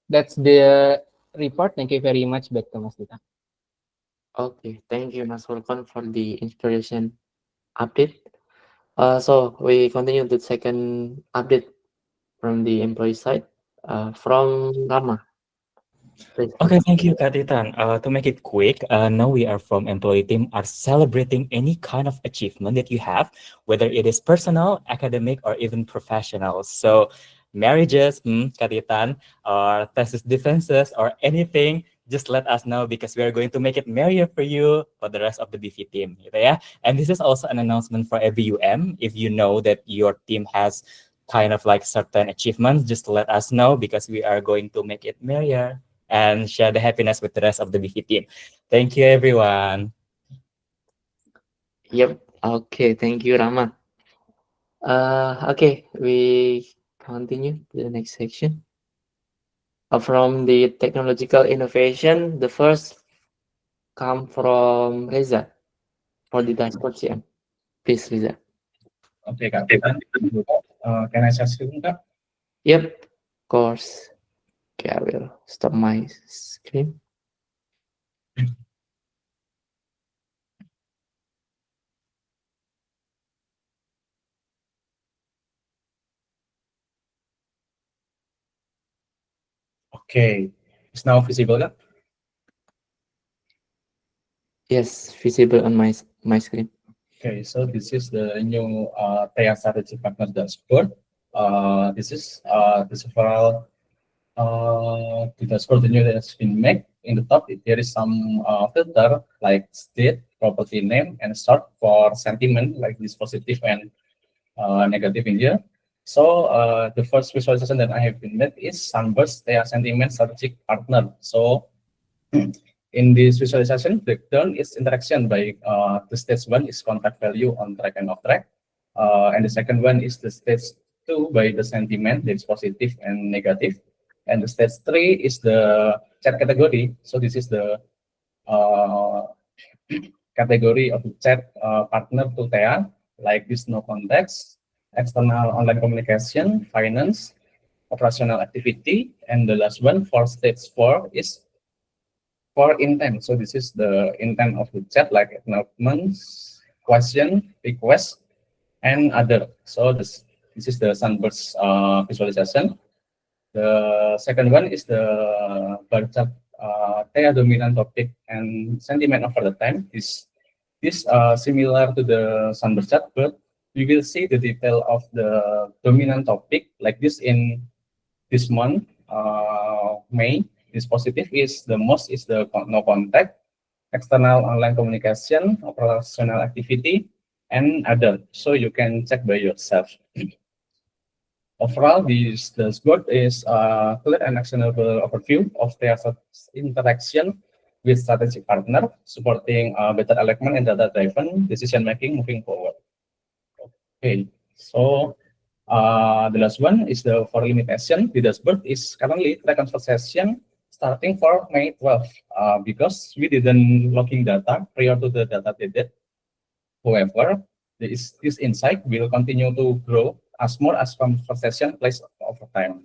Speaker 7: that's the report. Thank you very much. Back to Mas Dita.
Speaker 5: Okay, thank you, Mas Furkon, for the inspiration update. So we continue the second update from the employee side, from Rama. Please.
Speaker 4: Okay, thank you, Kak Titan. To make it quick, now we are from employee team are celebrating any kind of achievement that you have, whether it is personal, academic, or even professional. So marriages, Kak Titan, or thesis defenses, or anything, just let us know because we are going to make it merrier for you for the rest of the BV team. Gitu ya. And this is also an announcement for every UM. If you know that your team has kind of like certain achievements, just let us know because we are going to make it merrier and share the happiness with the rest of the BV team. Thank you, everyone.
Speaker 5: Yep. Okay. Thank you, Rama. Okay. We continue to the next section. From the technological innovation, the first come from Reza for the dashboard CM. Please, Reza.
Speaker 6: Okay, Kak. Can I share screen, Kak?
Speaker 5: Yep. Of course. Okay, I will stop my screen.
Speaker 6: Okay. It's now visible, Kak?
Speaker 5: Yes, visible on my screen.
Speaker 6: Okay, so this is the new TEA strategy partner dashboard. This is the several the dashboard the new that has been made. In the top, there is some filter like state, property name, and sort for sentiment like this positive and negative in here. So the first visualization that I have been made is Sunburst TEA sentiment strategic partner. So in this visualization breakdown is interaction by the stage one is contact value on track and off track, and the second one is the stage two by the sentiment that is positive and negative, and the stage three is the chat category. So this is the uh, category of the chat partner to TEA, like this no context, external online communication, finance, operational activity, and the last one for stage four is for intent. So this is the intent of the chat, like acknowledgements, question, request, and other. So this is the Sunburst visualization. The second one is the bar chart TEA dominant topic and sentiment over the time. This similar to the Sunburst chart, but we will see the detail of the dominant topic like this in this month, May. This positive is the most is the no contact, external online communication, operational activity, and other. So you can check by yourself. Overall, this dashboard is a clear and actionable overview of their interaction with strategic partner, supporting better alignment and data-driven decision making moving forward. Okay, so the last one is the for limitation. The dashboard is currently track conversation starting for May 12th because we didn't logging data prior to the data date. However, this insight will continue to grow as more as conversation plays over time.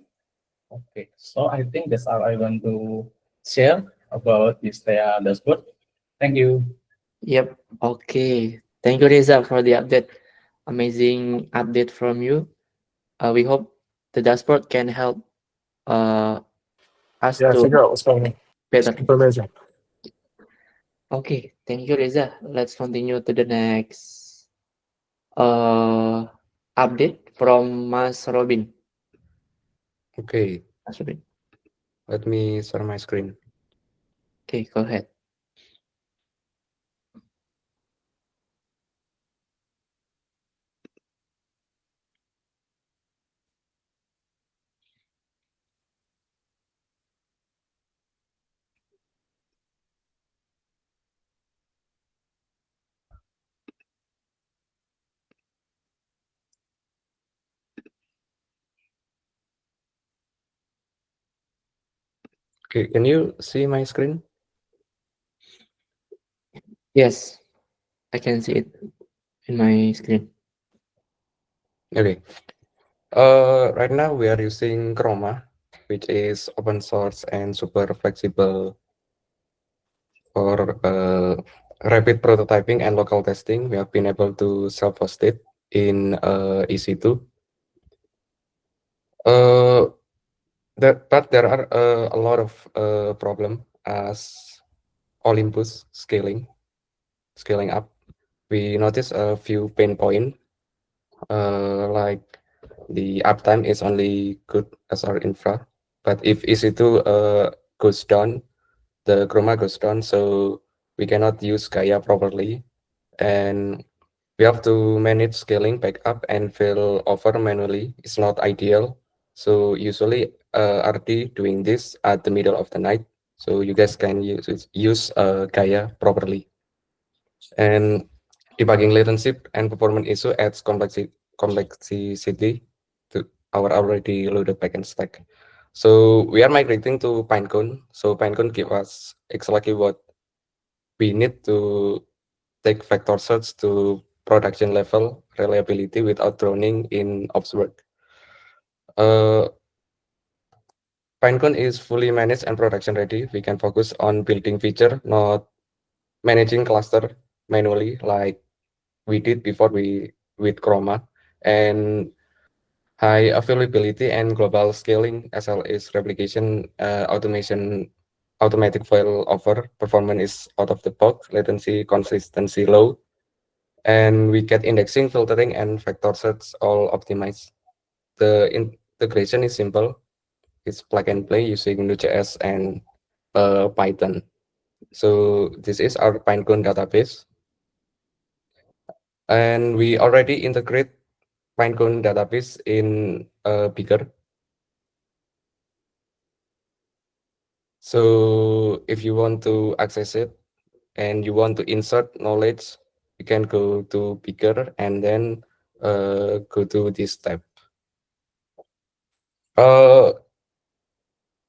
Speaker 6: Okay, so I think that's all I want to share about this dashboard. Thank you.
Speaker 5: Yep. Okay. Thank you, Reza, for the update. Amazing update from you. We hope the dashboard can help us
Speaker 3: Yeah,
Speaker 5: to
Speaker 3: figure out what's going on.
Speaker 5: better.
Speaker 3: Information.
Speaker 5: Okay. Thank you, Reza. Let's continue to the next update from Mas Robin.
Speaker 1: Okay,
Speaker 5: Mas Robin.
Speaker 1: let me share my screen.
Speaker 5: Okay, go ahead.
Speaker 1: Okay, can you see my screen?
Speaker 5: Yes, I can see it in my screen.
Speaker 1: Okay. Right now we are using Chroma, which is open source and super flexible for rapid prototyping and local testing. We have been able to self-host it in EC2. But there are a lot of problem as Olympus scaling up. We notice a few pain point, like the uptime is only good as our infra, but if EC2 goes down, the Chroma goes down, so we cannot use Gaia properly, and we have to manage scaling back up and fail over manually. It's not ideal. So usually RD doing this at the middle of the night, so you guys can use Gaia properly. And debugging latency and performance issue adds complexity to our already loaded backend stack. So we are migrating to Pinecone. So Pinecone give us exactly what we need to take vector search to production level reliability without drowning in ops work. Pinecone is fully managed and production ready. We can focus on building feature, not managing cluster manually like we did before with Chroma. And high availability and global scaling SLA's replication automation automatic file over performance is out of the box, latency consistency low, and we get indexing, filtering, and vector search all optimized. The integration is simple. It's plug and play using Node.js and Python. So this is our Pinecone database. And we already integrate Pinecone database in Bigger. So if you want to access it and you want to insert knowledge, you can go to Bigger and then go to this tab.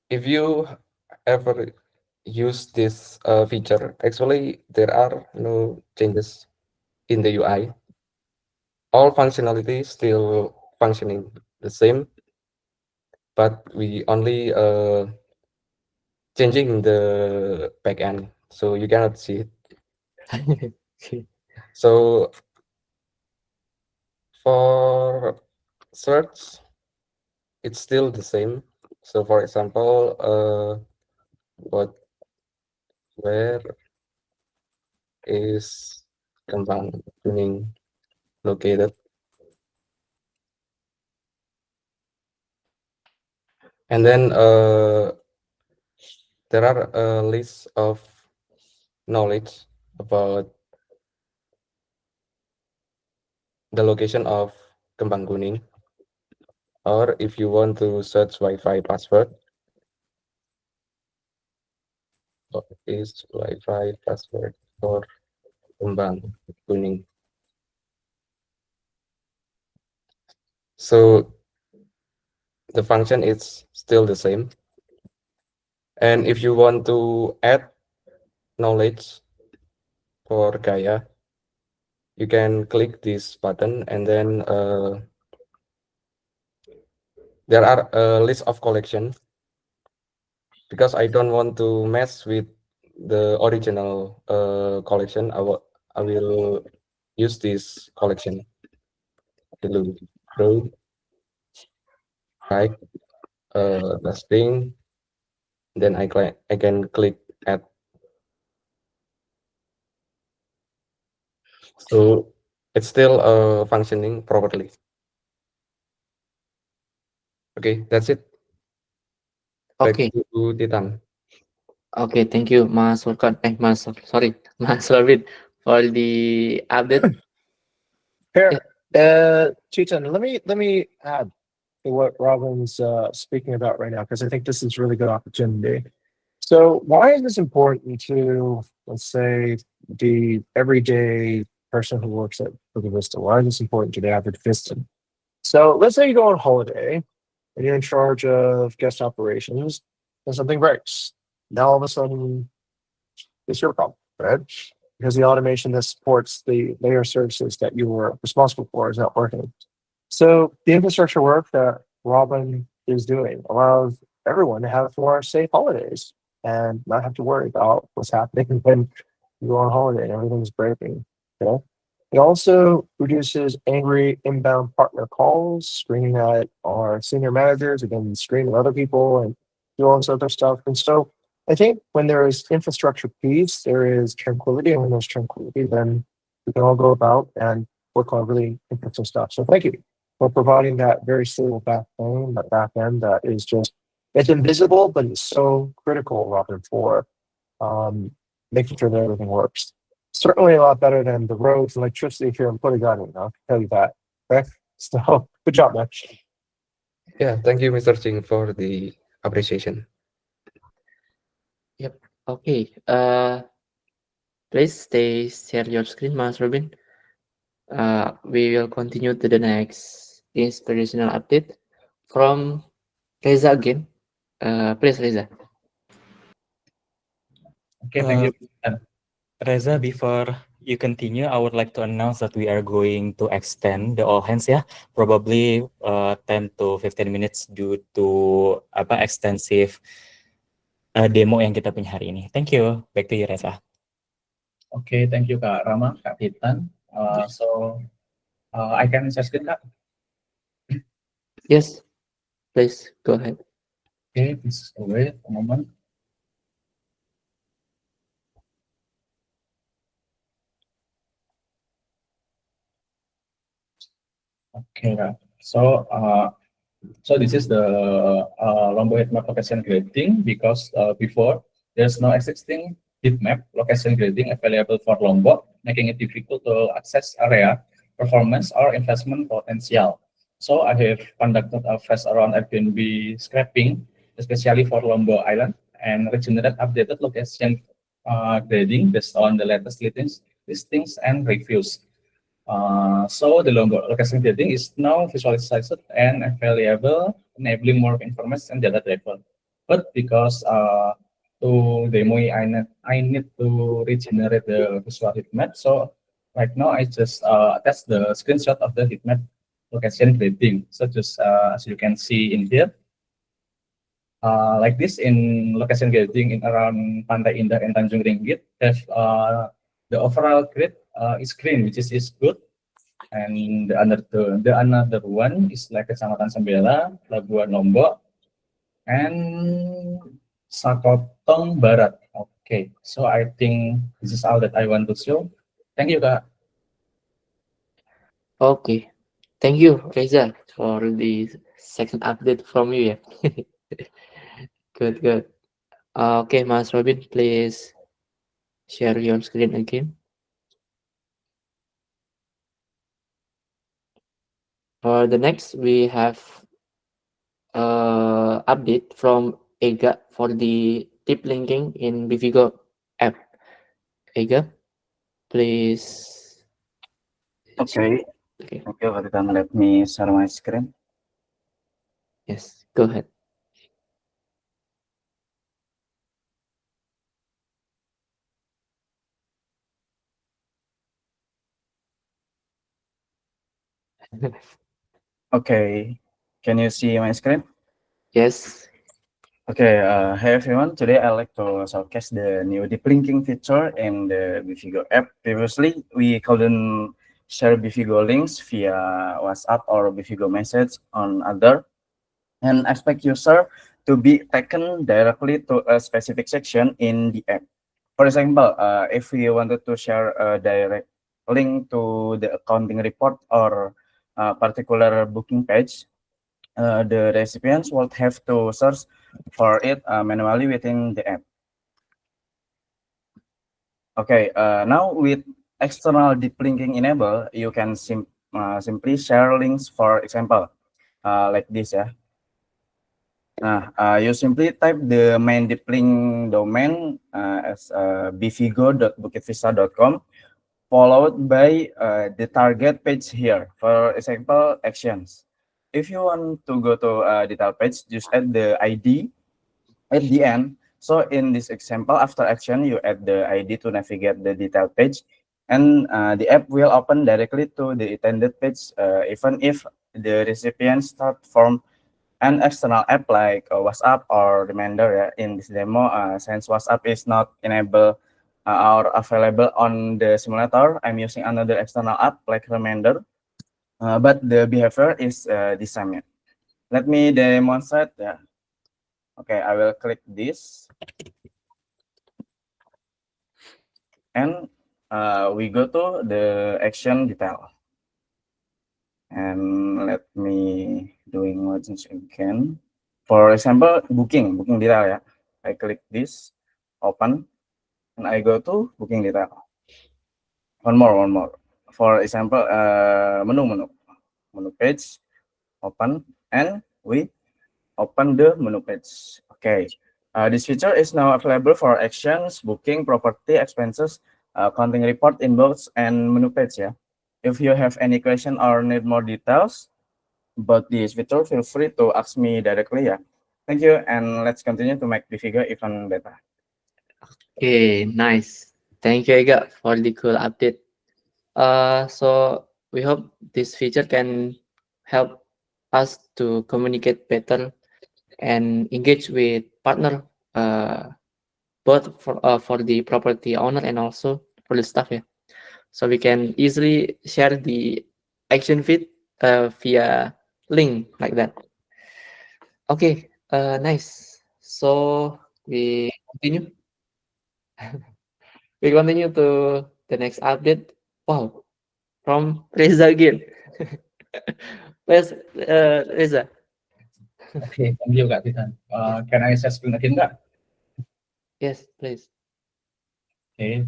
Speaker 1: If you ever use this feature, actually there are no changes in the UI. All functionality still functioning the same, but we only changing the backend, so you cannot see it. So for search, it's still the same. So for example, where is Kembang Kuning located? And then there are a list of knowledge about the location of Kembang Kuning. Or if you want to search Wi-Fi password, what is Wi-Fi password for Kembang Kuning? So the function is still the same. And if you want to add knowledge for Gaia, you can click this button and then there are a list of collection. Because I don't want to mess with the original collection, I will use this collection. Dulu, row, right, the string, then I can click add. So it's still functioning properly. Okay, that's it. Back
Speaker 5: Okay.
Speaker 1: to Titan.
Speaker 5: Okay, thank you, Mas Furkan. Mas, sorry, Mas Robin, for the update.
Speaker 3: Here, Chetan, let me add to what Robin's speaking about right now, because I think this is a really good opportunity. So why is this important to, let's say, the everyday person who works at Bukit Vista? Why is this important to the average Vistan? So let's say you go on holiday and you're in charge of guest operations and something breaks. Now all of a sudden it's your problem, right? Because the automation that supports the layer services that you were responsible for is not working. So the infrastructure work that Robin is doing allows everyone to have more safe holidays and not have to worry about what's happening when you go on holiday and everything's breaking. Okay. It also reduces angry inbound partner calls, screaming at our senior managers, again, screaming at other people and do all this other stuff. And so I think when there is infrastructure peace, there is tranquility. And when there's tranquility, then we can all go about and work on really interesting stuff. So thank you for providing that very stable backbone, that back end that is just, it's invisible, but it's so critical, Robin, for making sure that everything works. Certainly a lot better than the roads and electricity here in Puerto, I'll tell you that. Okay? So good job, man.
Speaker 1: Yeah, thank you, Mr. Ching, for the appreciation.
Speaker 5: Yep. Okay. Please share your screen, Mas Robin. We will continue to the next inspirational update from Reza again. Please, Reza.
Speaker 6: Okay, thank you.
Speaker 4: Reza, before you continue, I would like to announce that we are going to extend the all hands ya, probably 10 to 15 minutes due to extensive demo yang kita punya hari ini. Thank you. Back to you, Reza.
Speaker 6: Okay, thank you Kak Rama, Kak Titan. I can share screen, Kak?
Speaker 5: Yes, please go ahead.
Speaker 6: Okay, please wait a moment. Okay, so this is the Lombok heat map location grading because before there's no existing heat map location grading available for Lombok, making it difficult to access area, performance, or investment potential. So I have conducted a fast around Airbnb scraping, especially for Lombok Island, and regenerate updated location grading based on the latest listings and reviews. So the Lombok location grading is now visualized and available, enabling more information and data driven. But because to demo I need to regenerate the visual heat map. So right now I just attach the screenshot of the heat map location grading. So just as you can see in here, like this in location grading in around Pantai Indah and Tanjung Ringgit, have the overall grade is green, which is good. And the another one is like Kecamatan Sembela, Labuan Lombok, and Sakotong Barat. Okay, so I think this is all that I want to show. Thank you, Kak.
Speaker 5: Okay, thank you, Reza, for the second update from you. Yeah. Good. Okay, Mas Robin, please share your screen again. For the next, we have update from Ega for the deep linking in Bivigo app. Ega, please.
Speaker 8: Okay. Okay, Vatikan, let me share my screen.
Speaker 5: Yes, go ahead.
Speaker 8: Okay, can you see my screen?
Speaker 5: Yes.
Speaker 8: Okay, hey everyone. Today I'd like to showcase the new deep linking feature in the Bivigo app. Previously, we couldn't share Bivigo links via WhatsApp or Bivigo message on other and expect user to be taken directly to a specific section in the app. For example, if we wanted to share a direct link to the accounting report or a particular booking page, the recipients will have to search for it manually within the app. Okay, now with external deep linking enabled, you can simply share links, for example, like this ya. You simply type the main deep link domain as bvigo.bukitvista.com, followed by the target page here, for example, actions. If you want to go to a detail page, just add the ID at the end. So in this example, after action, you add the ID to navigate the detail page, and the app will open directly to the intended page, even if the recipient start from an external app like WhatsApp or Reminder. In this demo, since WhatsApp is not enabled
Speaker 6: are available on the simulator. I'm using another external app like Remainder, but the behavior is the same. Yeah. Let me demonstrate. Yeah. Okay, I will click this, and we go to the action detail. And let me doing what again. For example, booking detail. Yeah, I click this, open, and I go to booking detail. One more. For example, menu page, open, and we open the menu page. Okay, this feature is now available for actions, booking, property, expenses, accounting report, inbox, and menu page. Yeah. If you have any question or need more details about this feature, feel free to ask me directly. Yeah. Thank you, and let's continue to make the figure even better.
Speaker 5: Okay, nice. Thank you, Ega, for the cool update. So we hope this feature can help us to communicate better and engage with partner, both for the property owner and also for the staff. Yeah. So we can easily share the action feed via link like that. Okay, nice. So we continue. We continue to the next update. Wow, from Reza again. Where's Reza?
Speaker 10: Okay, thank you, Kak Titan. Can I share screen again, Kak?
Speaker 5: Yes, please.
Speaker 10: Okay.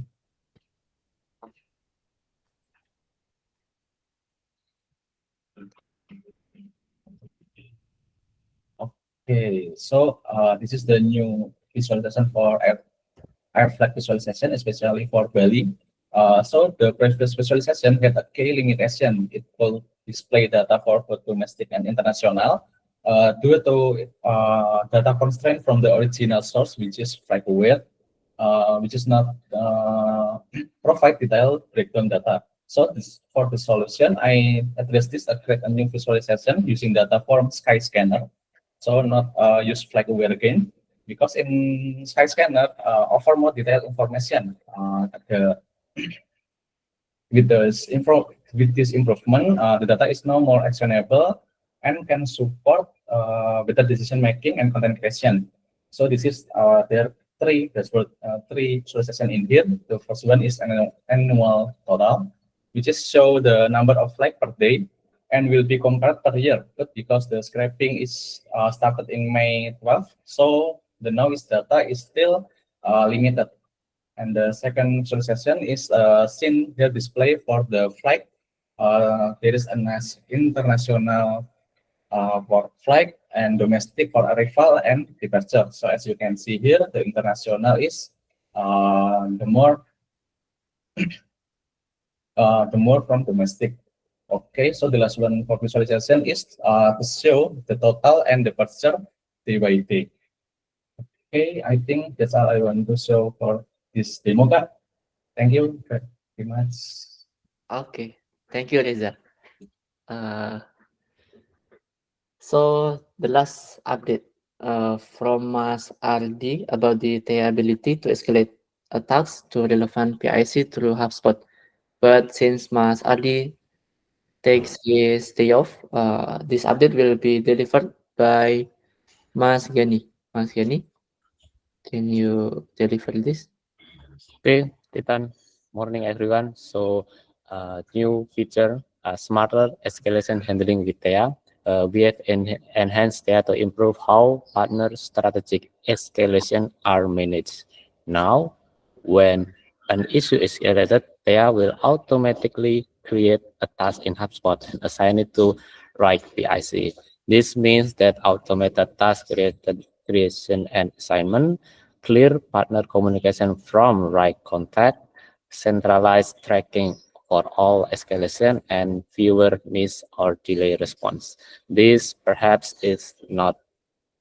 Speaker 10: Okay, so this is the new visualization for air flight visualization, especially for Bali. So the previous visualization had a key limitation. It will display data for both domestic and international. Due to data constraint from the original source, which is flight aware, which is not provide detailed breakdown data. So for the solution, I address this, I create a new visualization using data from Skyscanner. So not use flag aware again, because in Skyscanner offer more detailed information. With this improvement, the data is now more actionable and can support better decision making and content creation. So this is there three visualization in here. The first one is an annual total, which is show the number of flight per day and will be compared per year. But because the scraping is started in May 12th, so the noise data is still limited. And the second visualization is seen here display for the flight. There is an international for flight and domestic for arrival and departure. So as you can see here, the international is the more from domestic. Okay, so the last one for visualization is to show the total and departure day by day. Okay, I think that's all I want to show for this demo, Kak. Thank you very much.
Speaker 5: Okay, thank you, Reza. So the last update from Mas Ardi about the ability to escalate attacks to relevant PIC through HubSpot. But since Mas Ardi takes his day off, this update will be delivered by Mas Gani. Mas Gani, can you deliver this?
Speaker 11: Okay, Titan, morning everyone. So new feature, smarter escalation handling with TEA. We have enhanced TEA to improve how partner strategic escalation are managed. Now, when an issue is escalated, TEA will automatically create a task in HubSpot and assign it to right PIC. This means that automated task creation and assignment, clear partner communication from right contact, centralized tracking for all escalation, and fewer miss or delay response. This perhaps is not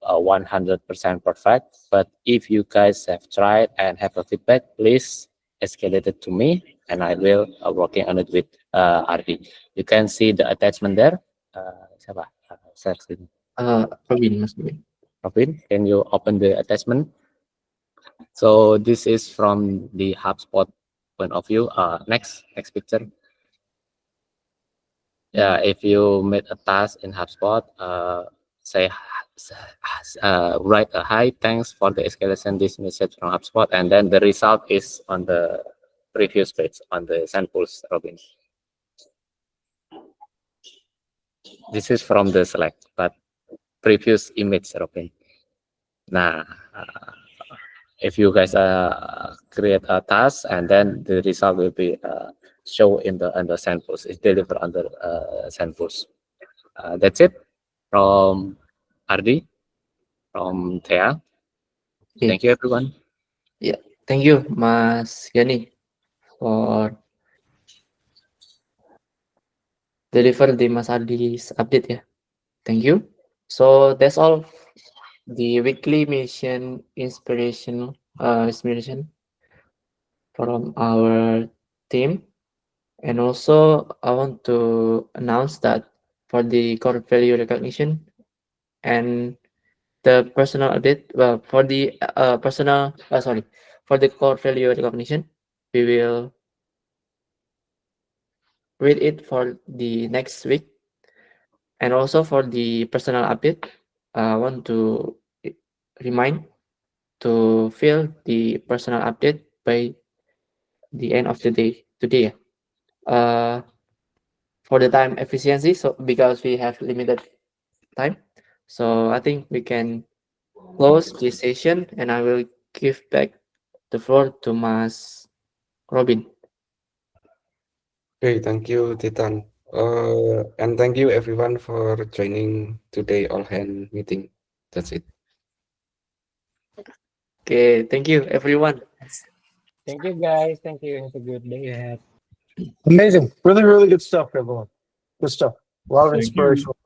Speaker 11: 100% perfect, but if you guys have tried and have a feedback, please escalate it to me, and I will working on it with Ardi. You can see the attachment there. Siapa? Share screen.
Speaker 5: Robin, Mas Robin.
Speaker 11: Robin, can you open the attachment? So this is from the HubSpot point of view. Next picture. Yeah, if you made a task in HubSpot, say, write a hi, thanks for the escalation this message from HubSpot, and then the result is on the previous page on the samples, Robin. This is from the select, but previous image, Robin. Nah, if you guys create a task and then the result will be show in the samples. It's delivered under samples. That's it from Ardi, from Thea.
Speaker 5: Okay.
Speaker 11: Thank you, everyone.
Speaker 5: Yeah, thank you, Mas Yani, for deliver the Mas Ardi's update. Yeah, thank you. So that's all the weekly mission inspiration from our team. And also I want to announce that for the core value recognition and the personal update, well, for the for the core value recognition, we will read it for the next week. And also for the personal update, I want to remind to fill the personal update by the end of the day today. For the time efficiency, so because we have limited time, so I think we can close this session, and I will give back the floor to Mas Robin.
Speaker 1: Okay, thank you, Titan. And thank you everyone for joining today all hand meeting. That's it.
Speaker 5: Okay, thank you everyone.
Speaker 7: Thank you, guys. Thank you. Have a good day ahead.
Speaker 3: Amazing. Really, really good stuff, everyone. Good stuff. A lot of
Speaker 6: Thank you.
Speaker 3: inspirational